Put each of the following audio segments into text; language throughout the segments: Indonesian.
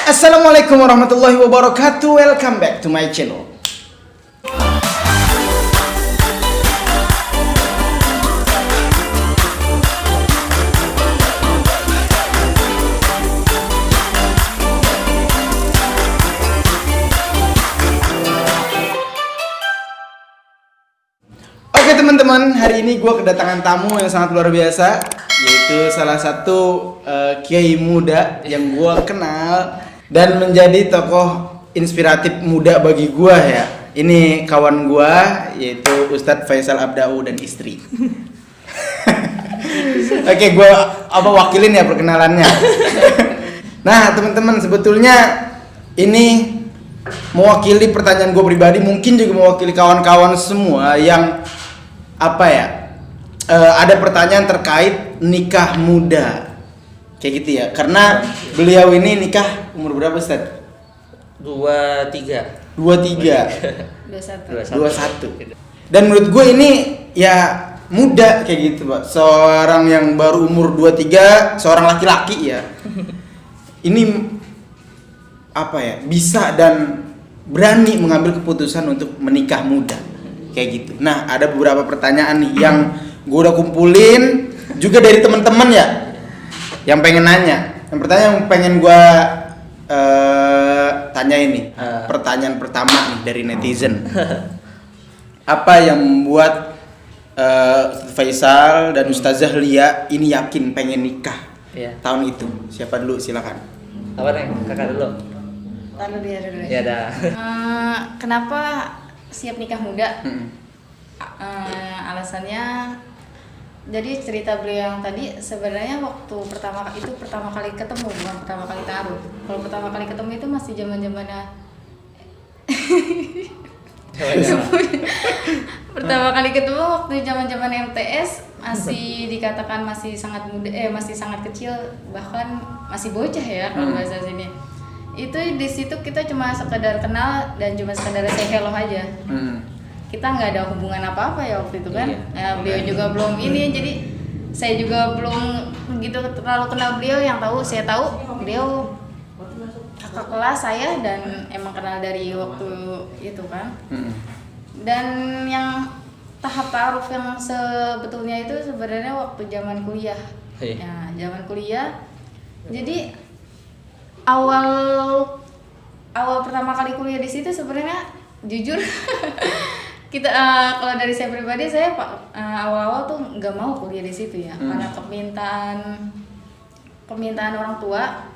Assalamualaikum warahmatullahi wabarakatuh. Welcome back to my channel. Oke teman-teman, hari ini gue kedatangan tamu yang sangat luar biasa, yaitu salah satu kiai muda yang gue kenal dan menjadi tokoh inspiratif muda bagi gue ya. Ini kawan gue, yaitu Ustadz Faisal Abdau dan istri. Oke, gue wakilin ya perkenalannya. Nah teman-teman, sebetulnya ini mewakili pertanyaan gue pribadi, mungkin juga mewakili kawan-kawan semua yang ada pertanyaan terkait nikah muda kayak gitu ya, karena beliau ini nikah umur berapa Ustaz? 23 21. Dan menurut gue ini ya muda kayak gitu Pak, seorang yang baru umur 23, seorang laki-laki ya ini bisa dan berani mengambil keputusan untuk menikah muda kayak gitu. Nah, ada beberapa pertanyaan nih yang gue udah kumpulin juga dari teman-teman ya, yang pengen nanya. Yang pertanyaan yang pengen gue tanya ini, pertanyaan pertama nih dari netizen. Apa yang membuat Faisal dan Ustazah Lia ini yakin pengen nikah tahun itu? Siapa dulu? Silakan. Apa nih? Kakak dulu. Lalu dia dulu. Ya dah. Kenapa siap nikah muda? Alasannya, jadi cerita beliau yang tadi sebenarnya waktu pertama kali ketemu, bukan pertama kali taruh. Kalau pertama kali ketemu itu masih zaman-zamannya pertama kali ketemu waktu zaman-zaman MTS, masih dikatakan masih sangat muda, masih sangat kecil, bahkan masih bocah ya kalau bahasa sini. Itu di situ kita cuma sekedar kenal dan cuma sekedar say hello aja. Kita nggak ada hubungan apa-apa ya waktu itu kan. Beliau juga belum ini, jadi saya juga belum begitu terlalu kenal beliau. Yang tahu saya tahu beliau kakak kelas saya dan emang kenal dari waktu itu kan. Dan yang tahap ta'aruf yang sebetulnya itu sebenarnya waktu zaman kuliah. Ya, zaman kuliah. Jadi awal pertama kali kuliah di situ sebenarnya jujur kita kalau dari saya pribadi, saya awal-awal tuh nggak mau kuliah di situ ya, karena permintaan orang tua.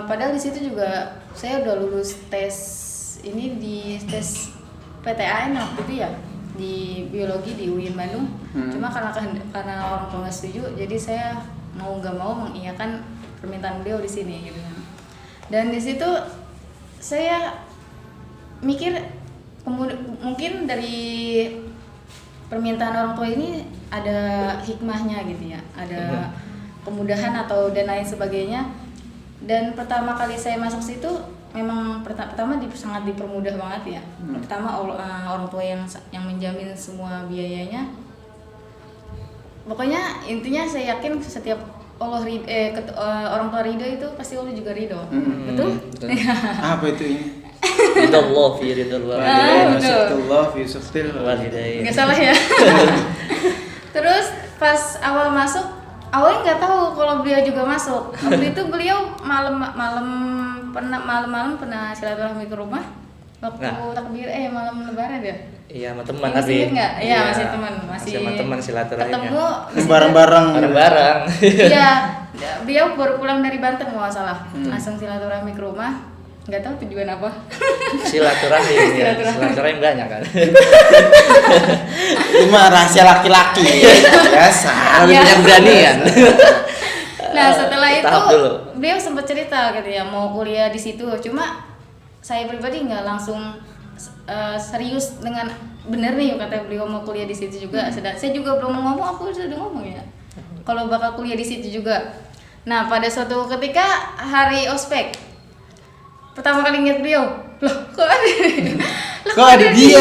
Padahal di situ juga saya udah lulus tes PTAN waktu itu ya, di biologi di UIN Bandung. Cuma karena orang tua nggak setuju, jadi saya mau nggak mau mengiyakan permintaan beliau di sini gitu kan. Dan di situ saya mikir mungkin dari permintaan orang tua ini ada hikmahnya gitu ya, ada kemudahan atau dan lain sebagainya. Dan pertama kali saya masuk situ memang pertama sangat dipermudah banget ya. Pertama orang tua yang menjamin semua biayanya. Pokoknya intinya saya yakin setiap orang tua ridho itu pasti Allah juga ridho. Betul? Apa itu ini? Ridallah fi ridal walidain. Masyaallah fi suftil Walidain. Nggak salah ya. Terus pas awal masuk, awalnya nggak tahu kalau beliau juga masuk. Waktu itu beliau malam-malam pernah silaturahmi ke rumah waktu takbir malam lebaran ya. Iya, sama teman Masih tapi. ingat nggak? Iya, masih teman, masih sama teman silaturahmi. ketemu bareng-bareng. Iya, beliau baru pulang dari Banten kalau nggak salah. Langsung silaturahmi ke rumah. Nggak tahu tujuan apa. Silaturahmi banyak kan. Cuma rahasia laki-laki. Biasa. Harus punya keberanian. Nah, setelah itu dulu. beliau sempat cerita gitu ya, mau kuliah di situ. Cuma saya pribadi nggak langsung serius dengan bener nih kata beliau mau kuliah di situ juga. Sedang saya juga belum ngomong, aku sudah ngomong ya kalau bakal kuliah di situ juga. Nah, pada suatu ketika hari ospek pertama kali ngeliat beliau, loh kok ada dia?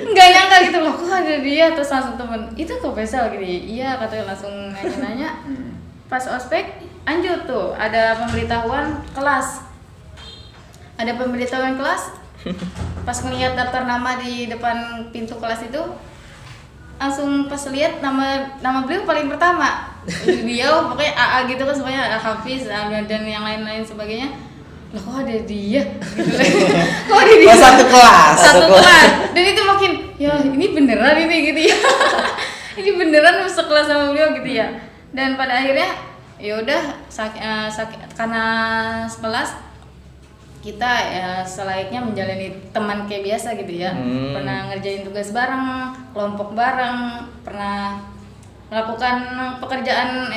Nggak nyangka gitu, loh kok ada dia. Terus langsung temen, itu kok Faisal gitu ya? Iya katanya, langsung nanya-nanya. Pas ospek lanjut tuh ada pemberitahuan kelas. Ada pemberitahuan kelas. Pas ngeliat daftar nama di depan pintu kelas itu, langsung pas lihat nama beliau paling pertama. Beliau pokoknya AA gitu kan, semuanya Hafiz dan yang lain-lain sebagainya. Loh kok ada dia? Kok ada dia? Oh, satu kelas. Satu kelas. Dan itu makin, ya ini beneran ini gitu ya. Ini beneran masuk kelas sama beliau gitu ya. Dan pada akhirnya ya udah karena sekelas kita ya selayaknya menjalani teman kayak biasa gitu ya. Pernah ngerjain tugas bareng, kelompok bareng, pernah melakukan pekerjaan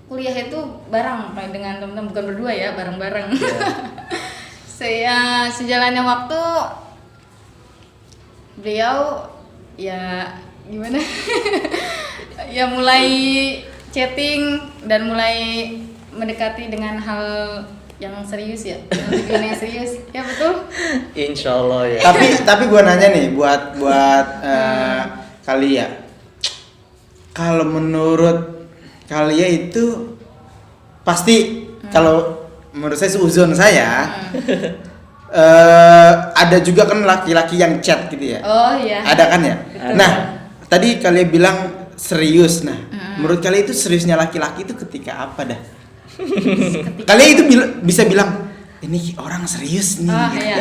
kuliah itu bareng dengan teman-teman, bukan berdua ya, bareng-bareng. Saya sejalannya waktu beliau ya gimana? Ya mulai chatting dan mulai mendekati dengan hal yang serius ya, tujuan yang serius, ya betul. Insya Allah ya. Tapi gue nanya nih buat Kalia. Kalau menurut Kalia itu pasti kalau menurut saya seuzon saya ada juga kan laki-laki yang chat gitu ya. Oh iya. Ada kan ya. Betul. Nah tadi Kalia bilang serius. Nah menurut Kalia itu seriusnya laki-laki itu ketika apa dah? Kalian itu bisa bilang ini orang serius nih. Oh iya.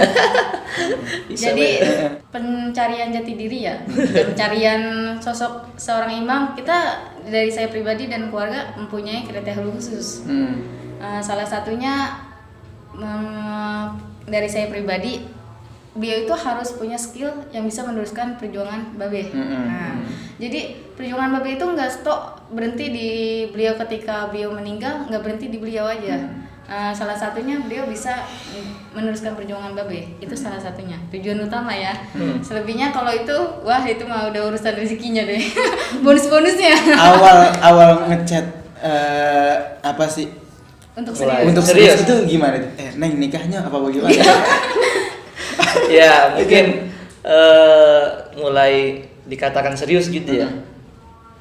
Jadi pencarian jati diri ya, pencarian sosok seorang imam, kita dari saya pribadi dan keluarga mempunyai kriteria khusus. Salah satunya dari saya pribadi, beliau itu harus punya skill yang bisa meneruskan perjuangan Babe. Nah, jadi perjuangan Babe itu nggak stop berhenti di beliau ketika beliau meninggal, nggak berhenti di beliau aja. Salah satunya beliau bisa meneruskan perjuangan Babe, itu salah satunya tujuan utama ya. Selebihnya kalau itu, wah itu mah udah urusan rezekinya deh. Bonus-bonusnya. awal ngechat apa sih? Untuk serius. Untuk serius itu gimana? Neng nikahnya apa bagaimana? Ya mungkin mulai dikatakan serius gitu ya.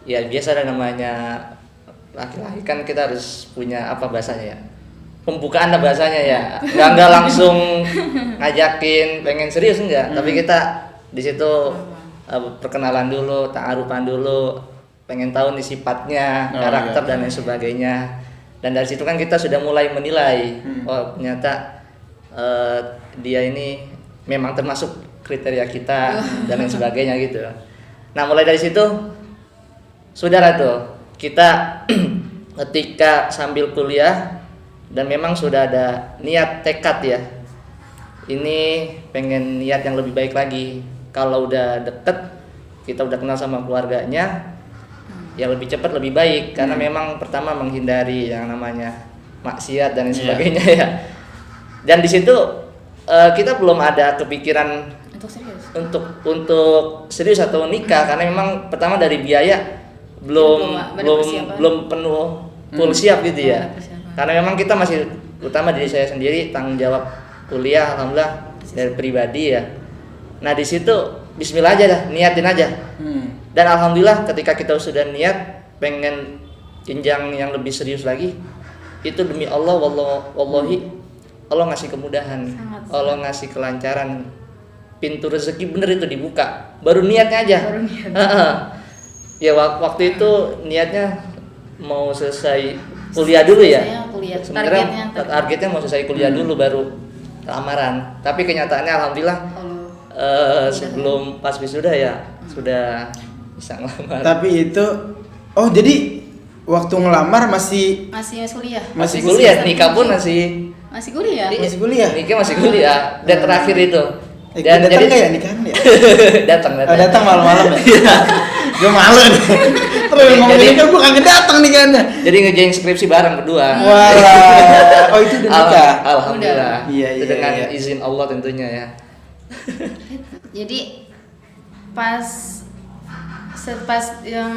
Ya biasa ada namanya laki-laki kan, kita harus punya apa bahasanya ya, pembukaan lah bahasanya ya. Nggak langsung ngajakin pengen serius enggak, tapi kita di situ perkenalan dulu, ta'arufan dulu, pengen tahu nih sifatnya, karakter dan lain sebagainya. Dan dari situ kan kita sudah mulai menilai, oh ternyata dia ini memang termasuk kriteria kita dan lain sebagainya gitu. Nah mulai dari situ, saudara tuh kita ketika sambil kuliah dan memang sudah ada niat tekad ya, ini pengen niat yang lebih baik lagi. Kalau udah deket, kita udah kenal sama keluarganya, ya lebih cepat lebih baik, karena memang pertama menghindari yang namanya maksiat dan lain sebagainya ya. Dan di situ kita belum ada kepikiran untuk serius atau nikah, karena memang pertama dari biaya belum penuh full siap gitu ya. Karena memang kita masih, utama diri saya sendiri, tanggung jawab kuliah alhamdulillah dari pribadi ya. Nah di situ bismillah aja dah, niatin aja. Dan alhamdulillah ketika kita sudah niat pengen jenjang yang lebih serius lagi, itu demi Allah wallahi Allah ngasih kemudahan, Allah ngasih kelancaran, pintu rezeki bener itu dibuka. Baru niatnya aja. Ya waktu itu niatnya mau selesai kuliah dulu ya. Sebenarnya targetnya mau selesai kuliah dulu baru lamaran. Tapi kenyataannya alhamdulillah sebelum pas wisuda ya sudah bisa ngelamar. Tapi itu jadi waktu ngelamar masih kuliah. Masih kuliah, nikah pun masih kuliah. Masih kuliah. Nikah masih kuliah. Dan terakhir itu. Dan datang kayak nikahan ya? Datang malam-malam ya. Gue malu nih. Terus ngomong ini kan gue kagak datang nikahannya. Jadi ngerjain skripsi bareng berdua. Wah. Oh itu udah nikah. Alhamdulillah. Iya. Dengan izin Allah tentunya ya. Jadi pas yang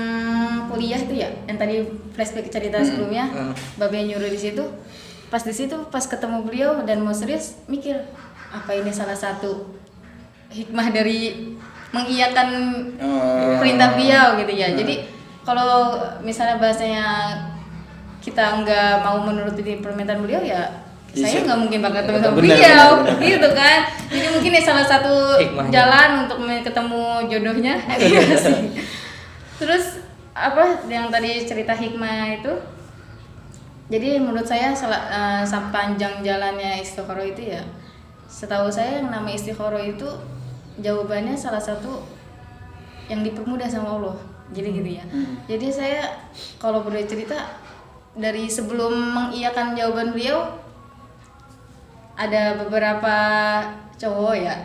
kuliah itu ya, yang tadi flashback cerita sebelumnya, Babe nyuruh di situ. Pas di situ pas ketemu beliau dan mau serius, mikir apa ini salah satu hikmah dari mengiyakan perintah beliau gitu ya. Jadi kalau misalnya bahasanya kita nggak mau menuruti permintaan beliau ya Iya, saya nggak mungkin bakal ketemu sama benar, beliau benar. gitu kan. Jadi mungkin ya salah satu Hikmahnya. jalan untuk ketemu jodohnya. Iya sih. Terus apa yang tadi cerita hikmah itu, jadi menurut saya sepanjang jalannya istikharah itu ya, setahu saya yang namanya istikharah itu jawabannya salah satu yang dipermudah sama Allah. Jadi gitu ya. Jadi saya kalau boleh cerita dari sebelum mengiyakan jawaban beliau, ada beberapa cowok ya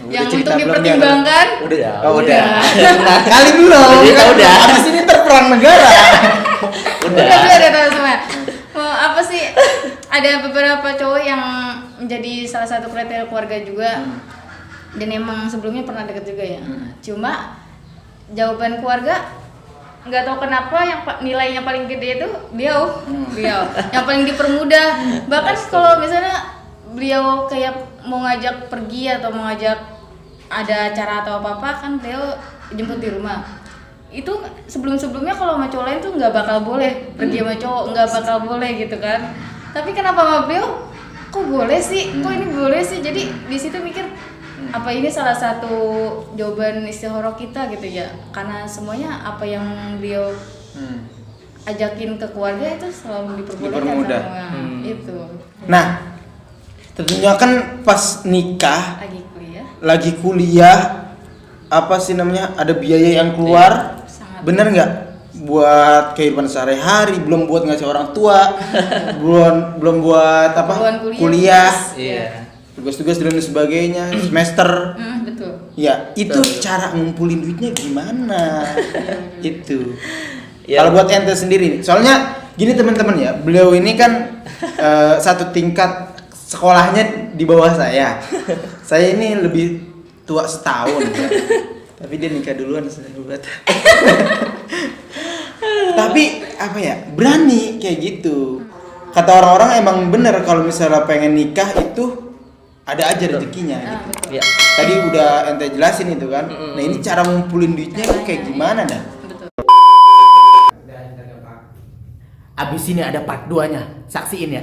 yang cerita untuk belum, dipertimbangkan. Udah ya. Oh, Udah. Nah, kali belum. Jadi, udah. Habis ini perang negara. Udah tahu semua. Mau apa sih? Ada beberapa cowok yang menjadi salah satu kriteria keluarga juga, dan emang sebelumnya pernah deket juga ya. Cuma jawaban keluarga nggak tahu kenapa yang nilainya paling gede itu beliau yang paling dipermudah. Bahkan kalau misalnya beliau kayak mau ngajak pergi atau mau ngajak ada acara atau apa kan beliau jemput di rumah. Itu sebelumnya kalau sama cowok lain tuh nggak bakal boleh pergi sama cowok, nggak bakal boleh gitu kan. Tapi kenapa sama beliau kok boleh sih, kok ini boleh sih. Jadi di situ mikir apa ini salah satu jawaban istikharah kita gitu ya, karena semuanya apa yang beliau ajakin ke keluarga itu selalu diperbolehkan Dipermudah. sama itu. Nah, tentunya kan pas nikah, Lagi kuliah lagi kuliah, apa sih namanya, ada biaya yang keluar, sangat bener nggak? Buat kehidupan sehari-hari, belum buat ngasih orang tua, belum buat apa? Keperluan Kuliah, Iya. tugas-tugas dan sebagainya, semester. betul. Ya, itu Betul. cara ngumpulin duitnya gimana? Itu. Ya. Kalau buat ente sendiri nih, soalnya gini teman-teman ya, beliau ini kan satu tingkat sekolahnya di bawah saya. Saya ini lebih tua setahun ya. Tapi dia nikah duluan sahabat. Tapi apa ya, berani kayak gitu. Kata orang-orang emang bener kalau misalnya pengen nikah itu ada aja rezekinya gitu. Betul. Iya. Tadi udah ente jelasin itu kan. Nah ini cara ngumpulin duitnya kayak gimana dah? Betul. Abis ini ada part 2-nya, saksiin ya.